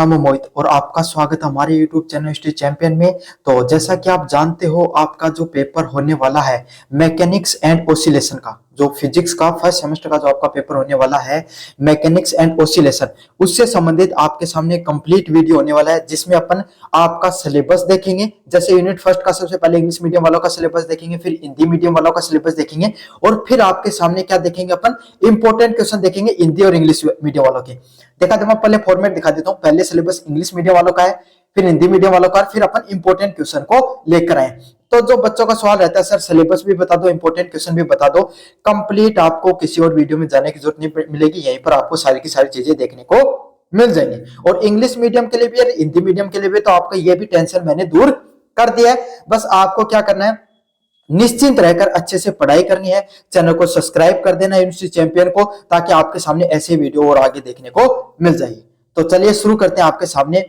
नाम है मोहित और आपका स्वागत है हमारे YouTube चैनल हिस्ट्री चैंपियन में। तो जैसा कि आप जानते हो, आपका जो पेपर होने वाला है मैकेनिक्स एंड ओसिलेशन का, जो फिजिक्स का फर्स्ट सेमेस्टर का जो आपका पेपर होने वाला है मैकेनिक्स एंड ओसिलेशन, उससे संबंधित आपके सामने कंप्लीट वीडियो होने वाला है, जिसमें अपन आपका सिलेबस देखेंगे। जैसे यूनिट फर्स्ट का सबसे पहले इंग्लिश मीडियम वालों का सिलेबस देखेंगे, फिर हिंदी मीडियम वालों का सिलेबस देखेंगे और फिर आपके सामने क्या देखेंगे, अपन इंपॉर्टेंट क्वेश्चन देखेंगे हिंदी और इंग्लिश मीडियम वालों के। देखा तो मैं पहले फॉर्मेट दिखा देता हूँ। पहले सिलेबस इंग्लिश मीडियम वालों का है, फिर हिंदी मीडियम वालों का, फिर अपन इंपॉर्टेंट क्वेश्चन को लेकर आए। तो जो बच्चों का सवाल रहता है, सर सिलेबस भी बता दो, इंपॉर्टेंट क्वेश्चन भी बता दो, कंप्लीट आपको किसी और वीडियो में जाने की जरूरत नहीं मिलेगी। यहीं पर आपको सारी की सारी चीजें देखने को मिल जाएंगी। और इंग्लिश मीडियम के लिए भी और हिंदी मीडियम के लिए भी तो आपका ये भी टेंशन मैंने दूर कर दिया है। बस आपको क्या करना है, निश्चिंत रहकर अच्छे से पढ़ाई करनी है। चैनल को सब्सक्राइब कर देना यूनिवर्सिटी चैंपियन को, ताकि आपके सामने ऐसे वीडियो और आगे देखने को मिल जाए। तो चलिए शुरू करते हैं आपके सामने।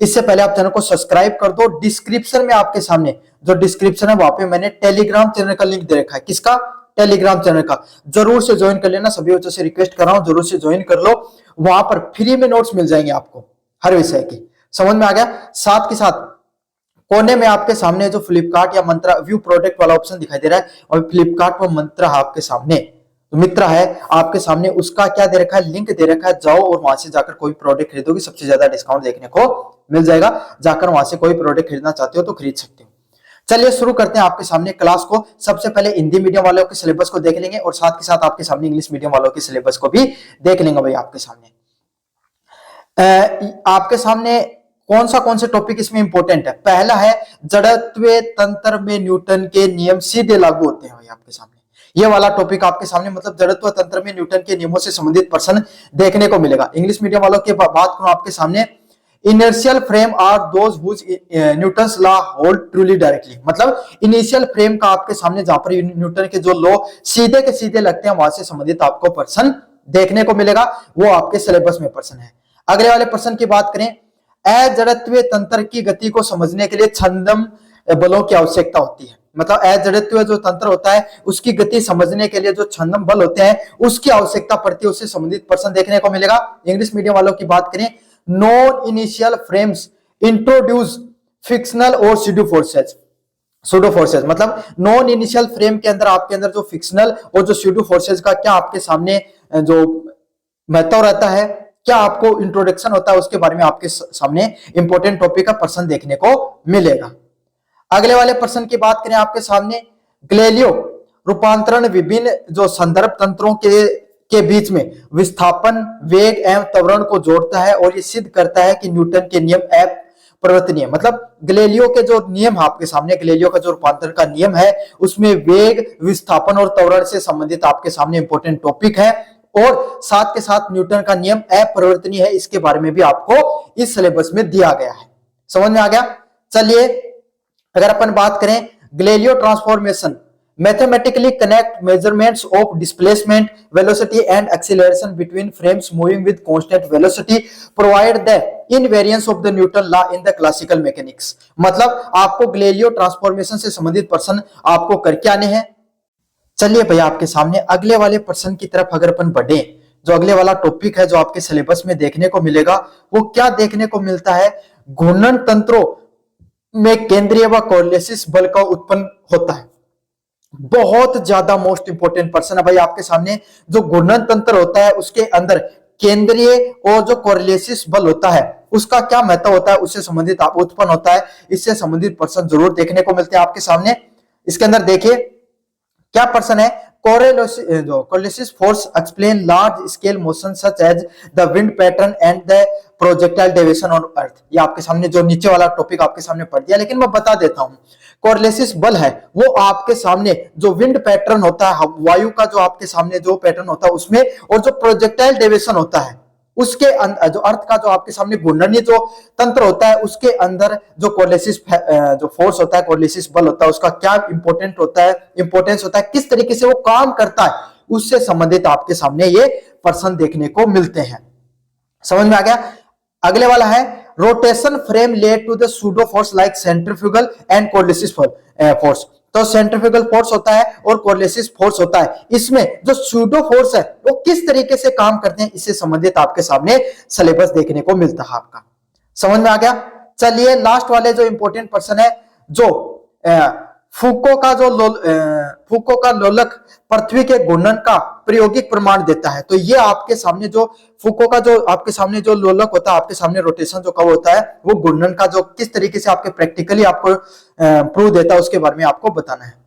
इससे पहले आप चैनल को सब्सक्राइब कर दो। डिस्क्रिप्शन में आपके सामने जो डिस्क्रिप्शन है वहां पे मैंने टेलीग्राम चैनल का लिंक दे रखा है। किसका? टेलीग्राम चैनल का। जरूर से ज्वाइन कर लेना, सभी बच्चों से रिक्वेस्ट कर रहा हूं, जरूर से ज्वाइन कर लो। वहां पर फ्री में नोट्स मिल जाएंगे आपको हर विषय के। समझ में आ गया? साथ के साथ कोने में आपके सामने जो फ्लिपकार्ट या मंत्रा व्यू प्रोडक्ट वाला ऑप्शन दिखाई दे रहा है, और फ्लिपकार्ट पर मंत्रा आपके सामने मित्रा है आपके सामने, उसका क्या दे रखा है, लिंक दे रखा है। जाओ और वहां से जाकर कोई प्रोडक्ट खरीदोगे, सबसे ज्यादा डिस्काउंट देखने को मिल जाएगा। जाकर वहां से कोई प्रोडक्ट खरीदना चाहते हो तो खरीद सकते हो। चलिए शुरू करते हैं आपके सामने क्लास को। सबसे पहले हिंदी मीडियम वालों के सिलेबस को देख लेंगे और साथ के साथ आपके सामने इंग्लिश मीडियम वालों के सिलेबस को भी देख लेंगे। भाई आपके सामने आपके सामने कौन से टॉपिक इसमें इंपॉर्टेंट है। पहला है जड़त्व तंत्र में न्यूटन के नियम सीधे लागू होते हैं। भाई आपके सामने ये वाला टॉपिक आपके सामने, मतलब जड़त्व तंत्र में न्यूटन के नियमों से संबंधित प्रश्न देखने को मिलेगा। इंग्लिश मीडियम वालों की बात करूं आपके सामने, inertial frame are those which Newton's law hold truly directly, मतलब इनिशियल फ्रेम का आपके सामने जहां पर न्यूटन के जो लॉ सीधे के सीधे लगते हैं, वहां से संबंधित आपको प्रश्न देखने को मिलेगा। वो आपके सिलेबस में प्रश्न है। अगले वाले प्रश्न की बात करें, अजड़त्वीय तंत्र की गति को समझने के लिए छंदम बलों की आवश्यकता होती है। मतलब अजड़त्वीय जो तंत्र होता है उसकी गति समझने के लिए जो छंदम बल होते हैं उसकी आवश्यकता पड़ती है, उससे संबंधित प्रश्न देखने को मिलेगा। इंग्लिश मीडियम वालों की बात करें, non initial frames introduce fictional और सूडो फोर्सेज, मतलब नॉन इनिशियल फ्रेम के अंदर आपके अंदर जो फिक्शनल और जो सूडो फोर्सेज का क्या आपके सामने जो महत्व रहता है, क्या आपको इंट्रोडक्शन होता है, उसके बारे में आपके सामने इंपॉर्टेंट टॉपिक का प्रश्न देखने को मिलेगा। अगले वाले प्रश्न की बात करें आपके सामने, गैलीलियो रूपांतरण विभिन्न जो संदर्भ तंत्रों के बीच में विस्थापन, वेग एवं त्वरण को जोड़ता है और ये सिद्ध करता है कि न्यूटन के नियम अपरिवर्तनीय। मतलब गैलीलियो के जो नियम आपके सामने, गैलीलियो का जो रूपांतरण का नियम है उसमें वेग, विस्थापन और त्वरण से संबंधित आपके सामने इंपॉर्टेंट टॉपिक है, और साथ के साथ न्यूटन का नियम अपरिवर्तनीय है, इसके बारे में भी आपको इस सिलेबस में दिया गया है। समझ में आ गया? चलिए अगर अपन बात करें, Galileo transformation mathematically connect measurements of displacement, velocity and acceleration between frames moving with constant velocity, provide the invariance of the Newton law in the classical mechanics. मतलब आपको गैलीलियो ट्रांसफॉर्मेशन से संबंधित प्रश्न आपको करके आने हैं। चलिए भैया आपके सामने अगले वाले प्रश्न की तरफ अगर अपन बढ़े, जो अगले वाला टॉपिक है जो आपके सिलेबस में देखने को मिलेगा, वो क्या देखने को मिलता है, घूर्णन तंत्रों में केंद्रीय व कोलेसिस बल का उत्पन्न होता है। बहुत ज्यादा मोस्ट इंपोर्टेंट प्रश्न है भाई आपके सामने। जो घूर्णन तंत्र होता है उसके अंदर केंद्रीय और जो कोलेसिस बल होता है उसका क्या महत्व होता है, उससे संबंधित उत्पन्न होता है, इससे संबंधित प्रश्न जरूर देखने को मिलते हैं आपके सामने। इसके अंदर देखिए क्या प्रश्न है, Coriolis force explain large scale motion such as the wind pattern and the projectile deviation on earth. ये आपके सामने जो नीचे वाला टॉपिक आपके सामने पढ़ दिया, लेकिन मैं बता देता हूं। कोलेसिस बल है वो आपके सामने जो विंड पैटर्न होता है, वायु का जो आपके सामने जो पैटर्न होता है उसमें, और जो प्रोजेक्टाइल डेविएशन होता है उसके जो अर्थ का जो आपके सामने घूर्णनीय जो तंत्र होता है उसके अंदर जो कोलेसिस जो फोर्स होता है, कोलेसिस बल होता है, उसका क्या इंपोर्टेंस होता है, किस तरीके से वो काम करता है, उससे संबंधित आपके सामने ये प्रश्न देखने को मिलते हैं। समझ में आ गया? अगले वाला है, rotation frame led to the pseudo force like centrifugal and Coriolis force. तो सेंट्रीफ्यूगल फोर्स होता है और कोलेसिस फोर्स होता है, इसमें जो सूडो फोर्स है वो किस तरीके से काम करते हैं, इससे संबंधित आपके सामने सिलेबस देखने को मिलता है आपका। समझ में आ गया। चलिए लास्ट वाले जो इंपॉर्टेंट पर्सन है, जो फूको का फूको का लोलक पृथ्वी के घूर्णन का प्रायोगिक प्रमाण देता है। तो ये आपके सामने जो फूको का जो आपके सामने जो लोलक होता है, आपके सामने रोटेशन जो कब होता है, वो घूर्णन का जो किस तरीके से आपके प्रैक्टिकली आपको प्रूव देता है, उसके बारे में आपको बताना है।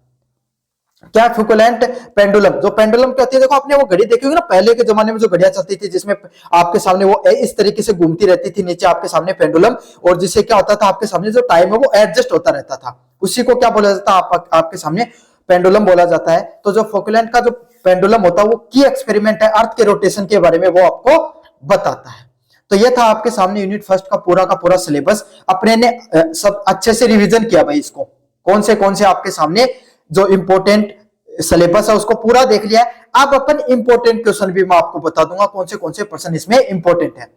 क्या फुकुलेंट पेंडुलम, जो पेंडुलम क्या होती है, देखो आपने वो घड़ी देखी होगी ना, पहले के जमाने में जो घड़ियां चलती थी जिसमें आपके सामने वो इस तरीके से घूमती रहती थी, नीचे आपके सामने पेंडुलम, और जिससे क्या होता था, आपके सामने जो टाइम है वो एडजस्ट होता रहता था, उसी को क्या बोला जाता है, आपके सामने पेंडुलम बोला जाता है। तो जो फुकुलेंट का जो पेंडुलम होता है वो की एक्सपेरिमेंट है, अर्थ के रोटेशन के बारे में वो आपको बताता है। तो ये था आपके सामने यूनिट फर्स्ट का पूरा सिलेबस। अपने ने सब अच्छे से रिवीजन किया भाई, इसको कौन से आपके सामने जो इंपॉर्टेंट सिलेबस है उसको पूरा देख लिया। अब अपन इंपॉर्टेंट क्वेश्चन भी मैं आपको बता दूंगा कौन से पर्सन इसमें इंपॉर्टेंट है।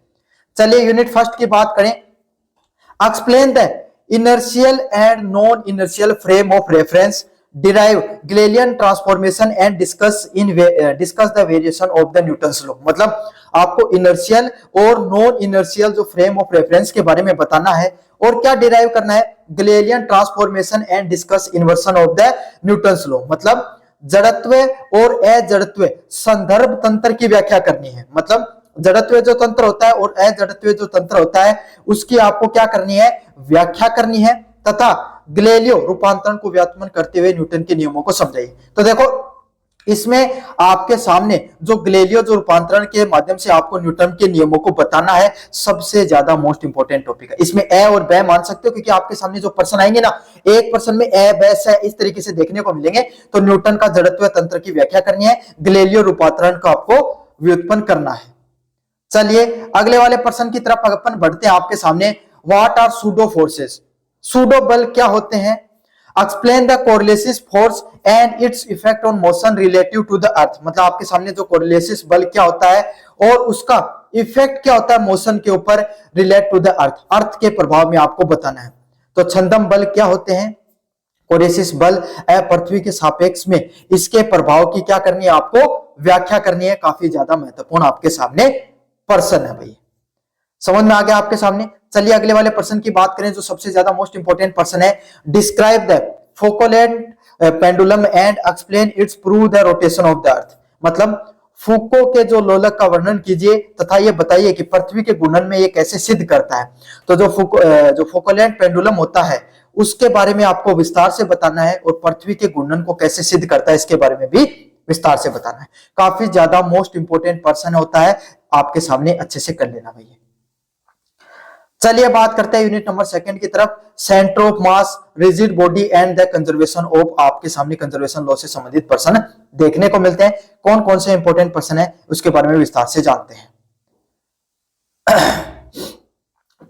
चलिए यूनिट फर्स्ट की बात करें। Explain the inertial and non inertial frame of reference, derive Galilean transformation and discuss the variation of the Newton's law. मतलब आपको इनर्शियल और नॉन इनर्शियल जो फ्रेम ऑफ रेफरेंस के बारे में बताना है, और क्या डिराइव करना है, Galilean transformation and discuss inversion of the Newton's law. मतलब जड़त्व और अजड़त्व संदर्भ तंत्र की व्याख्या करनी है। मतलब जड़त्व जो तंत्र होता है और अजड़त्व जो तंत्र होता है उसकी आपको क्या करनी है, व्याख्या करनी है, तथा गैलीलियो रूपांतरण को व्युत्पन्न करते हुए न्यूटन के नियमों को समझाइए। तो देखो इसमें आपके सामने जो गैलीलियो जो रूपांतरण के माध्यम से आपको न्यूटन के नियमों को बताना है, सबसे ज्यादा मोस्ट इंपोर्टेंट टॉपिक है। इसमें ए और ब मान सकते हो, क्योंकि आपके सामने जो पर्सन आएंगे ना, एक पर्सन में ए ब स इस तरीके से देखने को मिलेंगे। तो न्यूटन का जड़त्व तंत्र की व्याख्या करनी है, गैलीलियो रूपांतरण को आपको व्युत्पन्न करना है। चलिए अगले वाले पर्सन की तरफ अपन बढ़ते हैं। आपके सामने what are pseudo forces, pseudo बल क्या होते हैं, explain the Coriolis force and its effect on motion relative to the earth. मतलब आपके सामने जो कोरिलेसिस बल क्या होता है और उसका इफेक्ट क्या होता है मोशन के ऊपर रिलेट टू द अर्थ, अर्थ के प्रभाव में आपको बताना है। तो छंदम बल क्या होते हैं, कोरिलेसिस बल पृथ्वी के सापेक्ष में इसके प्रभाव की क्या करनी है, आपको व्याख्या करनी है। काफी ज्यादा महत्वपूर्ण आपके सामने पर्सन है भाई, समझ में आ गया आपके सामने। चलिए अगले वाले पर्सन की बात करें जो सबसे ज्यादा मोस्ट इंपोर्टेंट पर्सन है। Describe the Foucault pendulum and explain its prove the rotation of the earth. मतलब फूको के जो लोलक का वर्णन कीजिए तथा ये बताइए कि पृथ्वी के घूर्णन में ये कैसे सिद्ध करता है। तो जो फुकुलेंट पेंडुलम होता है उसके बारे में आपको विस्तार से बताना है, और पृथ्वी के घूर्णन को कैसे सिद्ध करता है इसके बारे में भी विस्तार से बताना है। काफी ज्यादा मोस्ट इंपोर्टेंट पर्सन होता है, आपके सामने अच्छे से कर लेना भैया। चलिए बात करते हैं यूनिट नंबर सेकंड की तरफ। Centre of mass, rigid body and the conservation of, आपके सामने कंजर्वेशन लॉ से संबंधित पर्सन देखने को मिलते हैं। कौन से इंपॉर्टेंट पर्सन है उसके बारे में विस्तार से जानते हैं।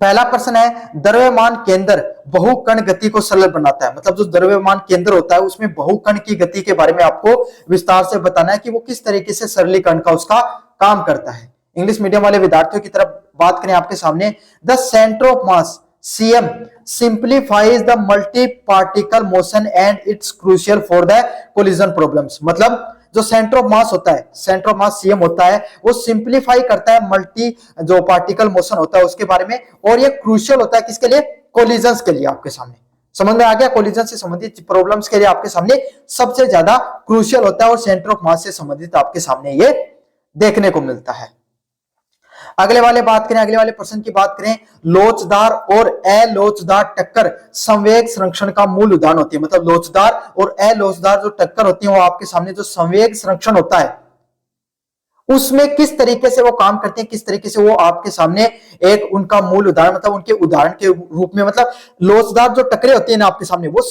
पहला प्रश्न है, द्रव्यमान केंद्र बहुकण गति को सरल बनाता है। मतलब जो द्रव्यमान केंद्र होता है उसमें बहुकण की गति के बारे में आपको विस्तार से बताना है कि वो किस तरीके से सरलीकरण का उसका काम करता है। इंग्लिश मीडियम वाले विद्यार्थियों की तरफ बात करें आपके सामने, the centre of mass CM simplifies the multi particle motion and it's crucial for the collision problems. मतलब जो सेंटर ऑफ मास होता है, सेंटर ऑफ मास सीएम होता है, वो सिंप्लीफाई करता है मल्टी जो पार्टिकल मोशन होता है उसके बारे में, और ये क्रूशियल होता है किसके लिए, कोलिजन्स के लिए। आपके सामने समझ में आ गया, कोलिजन से संबंधित प्रॉब्लम्स के लिए आपके सामने सबसे ज्यादा क्रूशियल होता है, और सेंटर ऑफ मास से संबंधित आपके सामने ये देखने को मिलता है। अगले वाले प्रश्न की बात करें, लोचदार और अलोचदार टक्कर संवेग संरक्षण का मूल उदाहरण होती है। मतलब लोचदार और अलोचदार जो टक्कर होती है वो आपके सामने जो संवेग संरक्षण होता है उसमें किस तरीके से वो काम करते हैं, किस तरीके से वो आपके सामने एक उनका मूल उदाहरण, मतलब उनके उदाहरण के रूप में, मतलब लोचदार जो टक्करें होती है ना आपके सामने, वो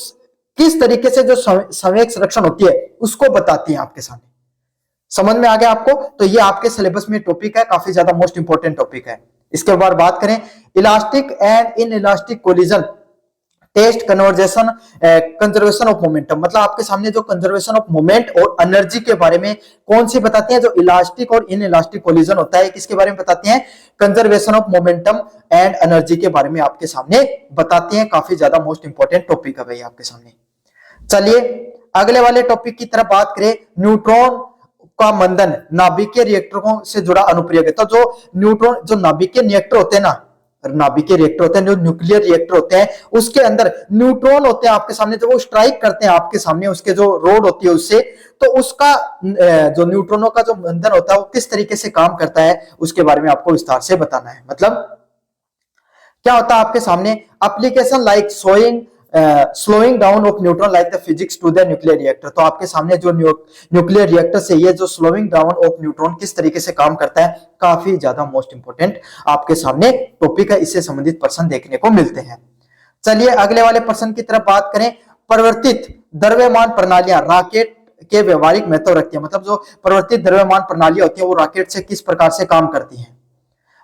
किस तरीके से जो संवेग संरक्षण होती है उसको बताती है आपके सामने। समझ में आ गया आपको। तो ये आपके सिलेबस में टॉपिक है, काफी ज्यादा मोस्ट इंपोर्टेंट टॉपिक है। इसके बाद बात करें, elastic and inelastic collision test conservation of momentum. मतलब आपके सामने जो कंजर्वेशन ऑफ मोमेंट और एनर्जी के बारे में कौन सी बताती है, जो इलास्टिक और इन इलास्टिक कोलिजन होता है किसके बारे में बताती हैं, conservation of momentum and energy के बारे में आपके सामने बताती हैं। काफी ज्यादा मोस्ट इंपोर्टेंट टॉपिक है भाई आपके सामने। चलिए अगले वाले टॉपिक की तरफ बात करें, न्यूट्रॉन का मंदन नाभिकीय रिएक्टरों से जुड़ा अनुप्रयोग है। तो जो न्यूट्रॉन जो नाभिकीय रिएक्टर होते हैं ना, नाभिकीय रिएक्टर होते हैं, जो न्यूक्लियर रिएक्टर होते हैं, उसके अंदर न्यूट्रॉन होते हैं आपके सामने, जब वो स्ट्राइक करते हैं आपके सामने, उसके जो रोड होती है उससे, तो उसका जो न्यूट्रॉनों का जो बंधन होता है वो किस तरीके से काम करता है, उसके बारे में आपको विस्तार से बताना है। मतलब क्या होता है आपके सामने, application like slowing down of neutron like the physics to the nuclear reactor. तो आपके सामने जो न्यूक्लियर रिएक्टर से ये जो स्लोइंग डाउन ऑफ न्यूट्रॉन किस तरीके से काम करता है, काफी ज्यादा मोस्ट इंपोर्टेंट आपके सामने टॉपिक है, इससे संबंधित प्रश्न देखने को मिलते हैं। चलिए अगले वाले प्रश्न की तरफ बात करें। परिवर्तित द्रव्यमान प्रणालियां रॉकेट के व्यवहारिक महत्व रखती है। मतलब जो परिवर्तित द्रव्यमान प्रणालियां होती है वो रॉकेट से किस प्रकार से काम करती हैं।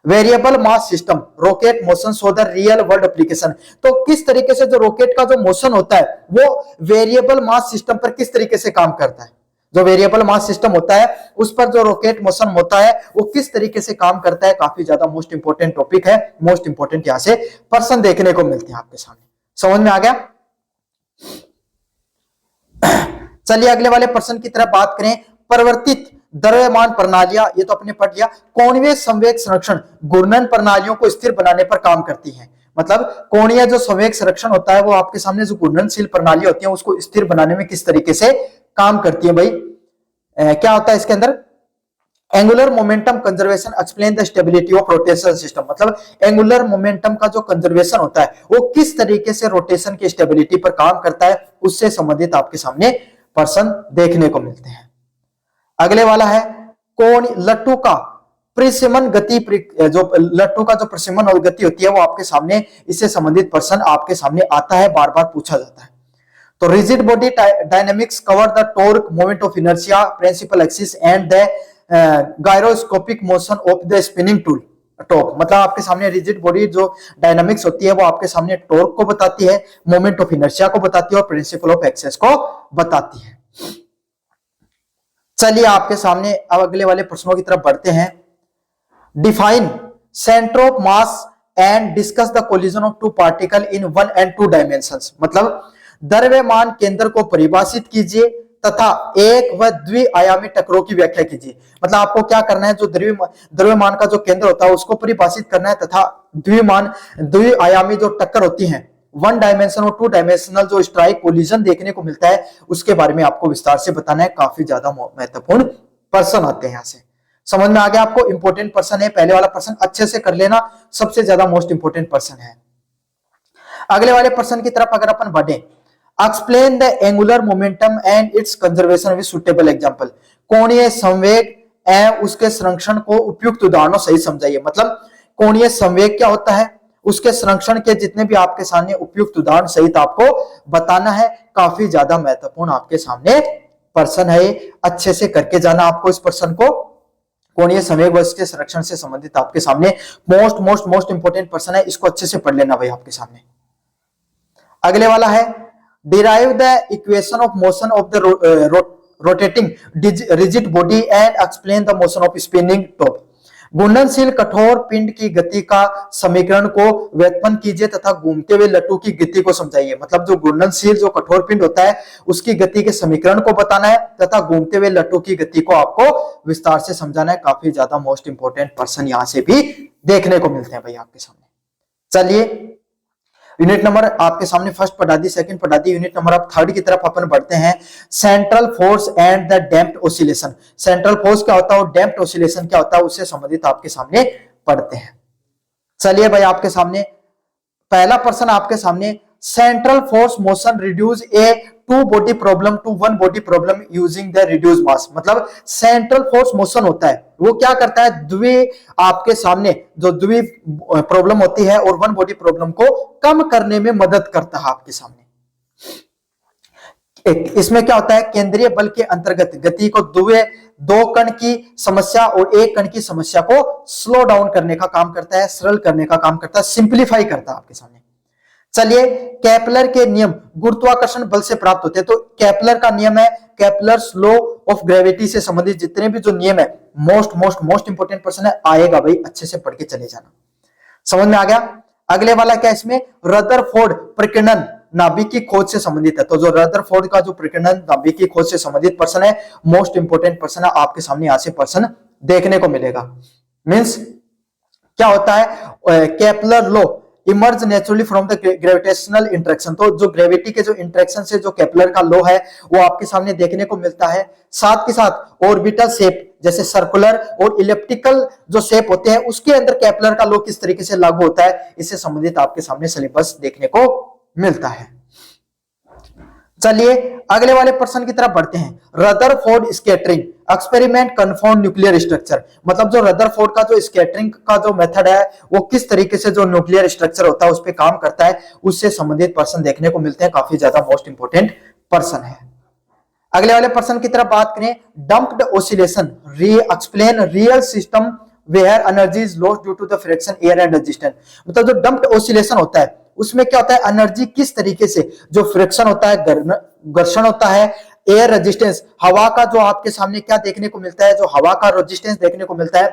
Variable mass system rocket motion so the real world application. तो किस तरीके से जो रॉकेट का जो मोशन होता है वो वेरिएबल मास सिस्टम पर किस तरीके से काम करता है, जो वेरिएबल मास सिस्टम होता है उस पर जो रॉकेट मोशन होता है वो किस तरीके से काम करता है, काफी ज्यादा मोस्ट इंपोर्टेंट टॉपिक है, मोस्ट इंपोर्टेंट यहां से प्रश्न देखने को मिलते हैं आपके सामने। समझ में आ गया। चलिए अगले वाले प्रश्न की तरफ बात करें। परिवर्तित द्रव्यमान प्रणालियां, ये तो अपने पढ़ लिया। कोणीय संवेग संरक्षण घूर्णन प्रणालियों को स्थिर बनाने पर काम करती है। मतलब कोणीय जो संवेग संरक्षण होता है वो आपके सामने जो घूर्णनशील प्रणाली होती है उसको स्थिर बनाने में किस तरीके से काम करती है भाई। क्या होता है इसके अंदर, angular momentum conservation explain the stability of rotation system. मतलब एंगुलर मोमेंटम का जो कंजर्वेशन होता है वो किस तरीके से रोटेशन की स्टेबिलिटी पर काम करता है, उससे संबंधित आपके सामने प्रश्न देखने को मिलते हैं। अगले वाला है कोण लट्टू का परिसीमन गति, जो लट्टू का जो परिसीमन और गति होती है वो आपके सामने, इससे संबंधित प्रश्न आपके सामने आता है, बार बार पूछा जाता है। तो rigid body dynamics cover the torque moment of inertia principal axis and the gyroscopic motion of the spinning tool torque. मतलब आपके सामने रिजिड बॉडी जो डायनामिक्स होती है वो आपके सामने टॉर्क को बताती है, मोमेंट ऑफ इनर्शिया को बताती है और प्रिंसिपल ऑफ एक्सेस को बताती है। चलिए आपके सामने अब अगले वाले प्रश्नों की तरफ बढ़ते हैं। Define centre of mass and discuss the collision of two particle in 1 and 2 dimensions. मतलब द्रव्यमान केंद्र को परिभाषित कीजिए तथा एक व द्विआयामी टक्करों की व्याख्या कीजिए। मतलब आपको क्या करना है, जो द्रव्यमान का जो केंद्र होता है उसको परिभाषित करना है तथा द्विआयामी जो टक्कर होती है 1 डायमेंशन और 2 डायमेंशनल जो स्ट्राइक कोलिजन देखने को मिलता है उसके बारे में आपको विस्तार से बताना है। काफी ज्यादा महत्वपूर्ण प्रश्न आते हैं यहाँ से। समझ में आ गया आपको, इंपोर्टेंट प्रश्न है। पहले वाला प्रश्न अच्छे से कर लेना, सबसे ज्यादा मोस्ट इंपोर्टेंट प्रश्न है। अगले वाले प्रश्न की तरफ अगर अपन बढ़े, explain the angular momentum and it's conservation with suitable example. कोणीय संवेग एवं उसके संरक्षण को उपयुक्त उदाहरणों सहित समझाइए। मतलब कोणीय संवेग क्या होता है, उसके संरक्षण के जितने भी आपके सामने उपयुक्त उदाहरण सहित आपको बताना है। काफी ज्यादा महत्वपूर्ण आपके सामने प्रश्न है, अच्छे से करके जाना आपको इस प्रश्न को। कोणीय संवेग व इसके संरक्षण से संबंधित आपके सामने मोस्ट इंपोर्टेंट प्रश्न है, इसको अच्छे से पढ़ लेना भाई आपके सामने। अगले वाला है derive the equation of motion of the rotating rigid body and explain the motion of spinning top. घूर्णनशील कठोर पिंड की गति का समीकरण को व्युत्पन्न कीजिए तथा घूमते हुए लट्टू की गति को समझाइए। मतलब जो घूर्णनशील जो कठोर पिंड होता है उसकी गति के समीकरण को बताना है तथा घूमते हुए लट्टू की गति को आपको विस्तार से समझाना है। काफी ज्यादा मोस्ट इंपोर्टेंट प्रश्न यहां से भी देखने को मिलते हैं भाई आपके सामने। चलिए यूनिट नंबर आपके सामने फर्स्ट पढ़ा दी, सेकंड पढ़ा दी, यूनिट नंबर अब थर्ड की तरफ अपन बढ़ते हैं। Central force and the damped oscillation. Central force क्या होता है और डैम्प्ड ऑसिलेशन क्या होता है उससे संबंधित आपके सामने पढ़ते हैं। चलिए भाई आपके सामने पहला प्रश्न आपके सामने, central force motion reduce a two body problem to 1 body problem using the reduce mass. मतलब सेंट्रल फोर्स मोशन होता है वो क्या करता है, आपके सामने जो द्वि प्रॉब्लम होती है और 1 बॉडी प्रॉब्लम को कम करने में मदद करता है आपके सामने। इसमें क्या होता है, केंद्रीय बल के अंतर्गत गति को दो कण की समस्या और एक कण की समस्या को स्लो डाउन करने का काम करता है, सरल करने का काम करता है, सिंप्लीफाई करता है आपके सामने। चलिए केपलर के नियम गुरुत्वाकर्षण बल से प्राप्त होते हैं। तो केपलर का नियम है, केपलर्स लॉ ऑफ ग्रेविटी से संबंधित जितने भी जो नियम है मोस्ट इंपोर्टेंट प्रश्न है, आएगा भाई, अच्छे से पढ़ के चले जाना। समझ में आ गया। अगले वाला क्या, इसमें रदरफोर्ड प्रकीर्णन नाभिक की खोज से संबंधित है। तो जो रदरफोर्ड का जो प्रकीर्णन नाभिक की खोज से संबंधित प्रश्न है, मोस्ट इंपोर्टेंट प्रश्न है आपके सामने, यहां से प्रश्न देखने को मिलेगा। मींस क्या होता है, Kepler law emerge naturally from the gravitational interaction. तो जो ग्रेविटी के जो इंटरेक्शन से जो केपलर का लॉ है वो आपके सामने देखने को मिलता है। साथ के साथ ऑर्बिटल शेप जैसे सर्कुलर और इलिप्टिकल जो शेप होते हैं उसके अंदर केपलर का लॉ किस तरीके से लागू होता है, इससे संबंधित आपके सामने सिलेबस देखने को मिलता है। चलिए अगले वाले प्रश्न की तरफ बढ़ते हैं। Rutherford scattering experiment confirm nuclear structure, मतलब जो रदरफोर्ड का जो स्कैटरिंग का जो मेथड है वो किस तरीके से जो न्यूक्लियर स्ट्रक्चर होता है उस पर काम करता है, उससे संबंधित प्रश्न देखने को मिलते हैं। काफी ज्यादा मोस्ट इंपोर्टेंट प्रश्न है। अगले वाले प्रश्न की तरफ बात करें। Damped oscillation explain real system where energy is lost due to the friction air and resistance. मतलब जो डंप्ड ऑसिलेशन होता है उसमें क्या होता है, एनर्जी किस तरीके से जो फ्रिक्शन होता है, घर्षण होता है, एयर रेजिस्टेंस हवा का जो आपके सामने क्या देखने को मिलता है, जो हवा का रेजिस्टेंस देखने को मिलता है,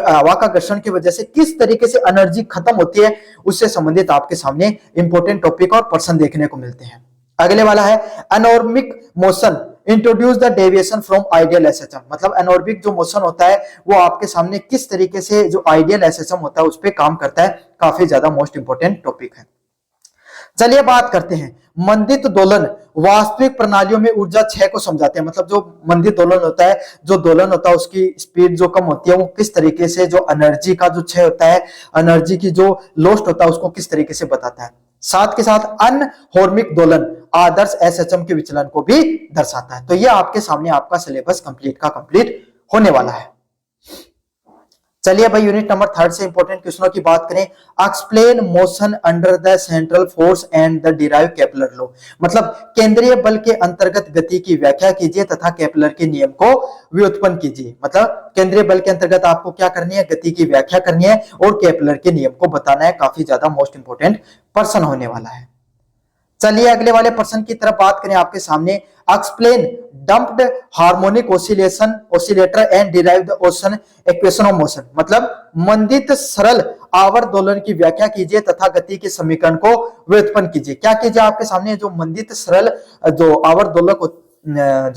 हवा का घर्षण की वजह से किस तरीके से एनर्जी खत्म होती है, उससे संबंधित आपके सामने इंपॉर्टेंट टॉपिक और प्रश्न देखने को मिलते हैं। अगले वाला है anharmonic motion introduce the deviation from ideal SHM. मतलब एनॉर्बिक जो मोशन होता है वो आपके सामने किस तरीके से जो आइडियल एसएचएम होता है उस पर काम करता है। काफी ज्यादा मोस्ट इंपोर्टेंट टॉपिक है। चलिए बात करते हैं मंदित दोलन वास्तविक प्रणालियों में ऊर्जा क्षय को समझाते हैं। मतलब जो मंदित दोलन होता है, जो दोलन होता है उसकी स्पीड जो कम होती है वो किस तरीके से जो एनर्जी का जो क्षय होता है, एनर्जी की जो लॉस्ट होता है उसको किस तरीके से बताता है। साथ के साथ अनहोर्मिक दोलन आदर्श एसएचएम के विचलन को भी दर्शाता है। तो ये आपके सामने आपका सिलेबस कंप्लीट का कंप्लीट होने वाला है। चलिए भाई यूनिट नंबर 3 से इंपॉर्टेंट क्वेश्चनों की बात करें। Explain motion under the central force and the derive Kepler law. मतलब केंद्रीय बल के अंतर्गत गति की व्याख्या कीजिए तथा केपलर के नियम को व्युत्पन्न कीजिए। मतलब केंद्रीय बल के अंतर्गत आपको क्या करनी है, गति की व्याख्या करनी है और केपलर के नियम को बताना है। काफी ज्यादा मोस्ट इंपोर्टेंट प्रश्न होने वाला है। चलिए अगले वाले प्रश्न की तरफ बात करें आपके सामने। Explain dumped harmonic oscillation oscillator and derive the ocean equation of motion. मतलब मंदित सरल आवर्त दोलन की व्याख्या कीजिए तथा गति के समीकरण को व्युत्पन्न कीजिए। क्या कीजिए, आपके सामने जो मंदित सरल जो आवर्त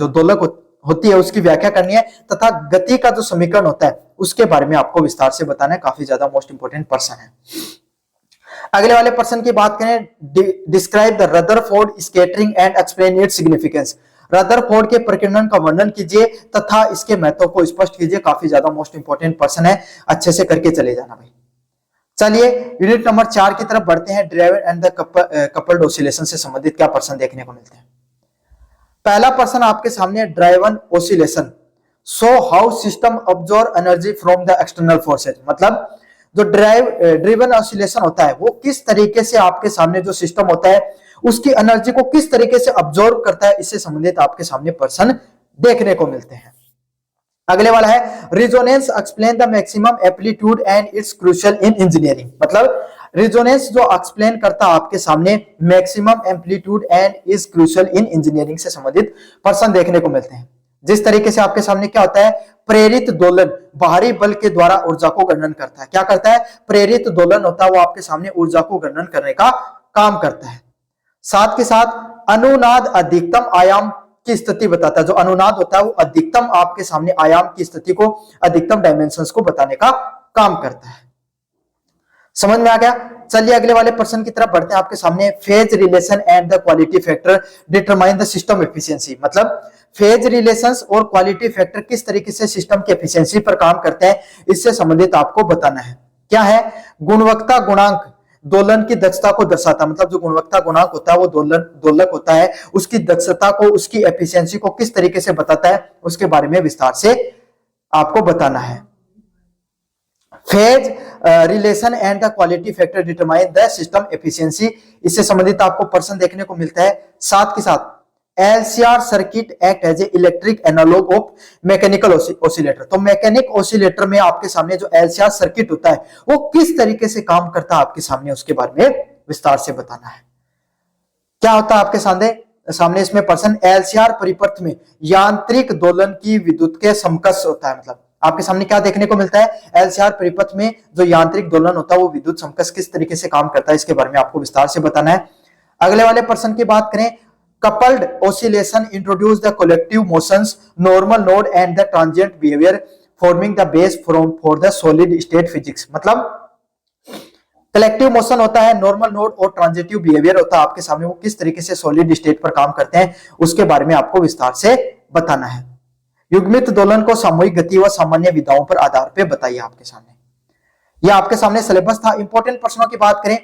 दोलक होती है उसकी व्याख्या करनी है तथा गति का जो समीकरण होता है उसके बारे में आपको विस्तार से बताना है। काफी ज्यादा मोस्ट इंपोर्टेंट प्रश्न है। अगले वाले प्रश्न की बात करें। Describe the Rutherford scattering and explain its significance. Rutherford के प्रकीर्णन का वर्णन कीजिए तथा इसके महत्व को स्पष्ट कीजिए। काफी ज्यादा मोस्ट इंपोर्टेंट प्रश्न है, अच्छे से करके चले जाना भाई। चलिए यूनिट नंबर 4 की तरफ बढ़ते हैं। Driver and the coupled oscillation से संबंधित क्या प्रश्न देखने को मिलते हैं। पहला प्रश्न आपके सामने driven oscillation show how system absorb energy from the external forces. मतलब जो ड्रिवन ऑसिलेशन होता है वो किस तरीके से आपके सामने जो सिस्टम होता है उसकी एनर्जी को किस तरीके से अब्सॉर्ब करता है, इससे संबंधित आपके सामने प्रश्न देखने को मिलते हैं। अगले वाला है resonance explain the maximum amplitude and it's crucial in engineering. मतलब रिजोनेंस जो एक्सप्लेन करता है आपके सामने maximum amplitude and is crucial in engineering से संबंधित प्रश्न देखने को मिलते हैं। जिस तरीके से आपके सामने क्या होता है, प्रेरित दोलन बाहरी बल के द्वारा ऊर्जा को गणन करता है। क्या करता है, प्रेरित दोलन होता है वो आपके सामने ऊर्जा को गणन करने का काम करता है। साथ के साथ अनुनाद अधिकतम आयाम की स्थिति बताता है। जो अनुनाद होता है वो अधिकतम आपके सामने आयाम की स्थिति को, अधिकतम डायमेंशंस को बताने का काम करता है। समझ में आ गया। चलिए अगले वाले प्रश्न की तरफ बढ़ते हैं। आपके सामने phase relation and the quality factor determine the system efficiency. मतलब फेज रिलेशंस और क्वालिटी फैक्टर किस तरीके से सिस्टम की एफिशिएंसी पर काम करते हैं, इससे संबंधित आपको बताना है। क्या है, गुणवत्ता गुणांक दोलन की दक्षता को दर्शाता है। मतलब जो गुणवत्ता गुणांक होता है वो दोलक होता है, उसकी दक्षता को, उसकी एफिशिएंसी को किस तरीके से बताता है उसके बारे में विस्तार से आपको बताना है। Phase relation and the quality factor determine the system efficiency, इससे संबंधित आपको प्रश्न देखने को मिलता है। साथ के साथ LCR circuit act as a electric analogue of mechanical oscillator. तो मैकेनिक ऑसिलेटर में आपके सामने जो LCR सर्किट होता है वो किस तरीके से काम करता है आपके सामने उसके बारे में विस्तार से बताना है। क्या होता है आपके सामने इसमें प्रश्न, LCR परिपथ में यांत्रिक दोलन की विद्युत के समकक्ष होता है। मतलब आपके सामने क्या देखने को मिलता है, LCR परिपथ में जो यांत्रिक दोलन होता है वो विद्युत समकक्ष किस तरीके से काम करता है, इसके बारे में आपको विस्तार से बताना है। अगले वाले प्रश्न की बात करें। Coupled oscillation introduce the collective motions normal node and the transient behaviour forming the base for the solid state physics. मतलब कलेक्टिव मोशन होता है, नॉर्मल नोड और ट्रांजिटिव बिहेवियर होता है आपके सामने, वो किस तरीके से सॉलिड स्टेट पर काम करते हैं उसके बारे में आपको विस्तार से बताना है। युग्मित दोलन को सामूहिक गति व सामान्य विधाओं पर आधार पे बताइए आपके सामने। यह आपके सामने सिलेबस था। इंपॉर्टेंट प्रश्नों की बात करें,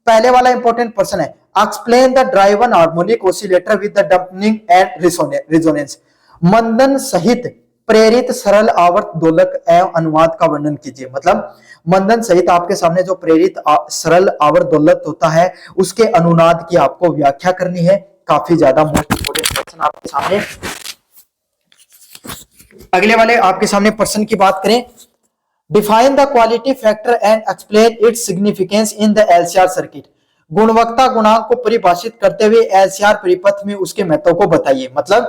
पहले वाला इंपॉर्टेंट प्रश्न है explain the driven harmonic oscillator with the damping and resonance. मंदन सहित प्रेरित सरल आवर्त दोलक एवं अनुनाद का वर्णन कीजिए। मतलब मंदन सहित आपके सामने जो प्रेरित सरल आवर्त दोलक होता है उसके अनुनाद की आपको व्याख्या करनी है। काफी ज्यादा मोस्ट इंपोर्टेंट क्वेश्चन आपके सामने। अगले वाले आपके सामने प्रश्न की बात करें, define the quality factor and explain its significance in the LCR circuit. गुणवत्ता गुणांक को परिभाषित करते हुए एलसीआर परिपथ में उसके महत्व को बताइए। मतलब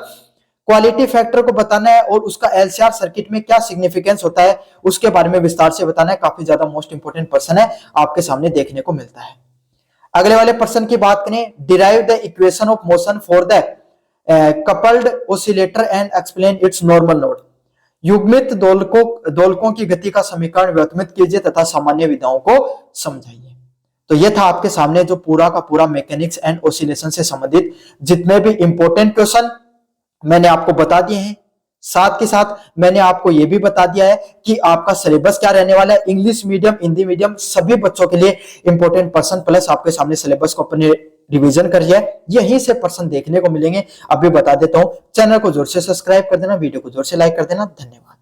क्वालिटी फैक्टर को बताना है और उसका एलसीआर सर्किट में क्या सिग्निफिकेंस होता है उसके बारे में विस्तार से बताना है। काफी ज्यादा मोस्ट इंपोर्टेंट प्रश्न है, आपके सामने देखने को मिलता है। अगले वाले प्रश्न की बात करें, derive the equation of motion for the coupled oscillator and explain it's normal node. युग्मित दोलकों की गति का समीकरण व्युत्पन्न कीजिए तथा सामान्य विधाओं को समझाइए। तो यह था आपके सामने जो पूरा का पूरा मैकेनिक्स एंड ऑसिलेशन से संबंधित जितने भी इंपॉर्टेंट क्वेश्चन मैंने आपको बता दिए हैं। साथ के साथ मैंने आपको यह भी बता दिया है कि आपका सिलेबस क्या रहने वाला है। इंग्लिश मीडियम, हिंदी मीडियम सभी बच्चों के लिए इंपॉर्टेंट प्रश्न प्लस आपके सामने सिलेबस को अपने रिवीजन करिए, यहीं से प्रश्न देखने को मिलेंगे। अभी बता देता हूं, चैनल को जोर से सब्सक्राइब कर देना, वीडियो को जोर से लाइक कर देना। धन्यवाद।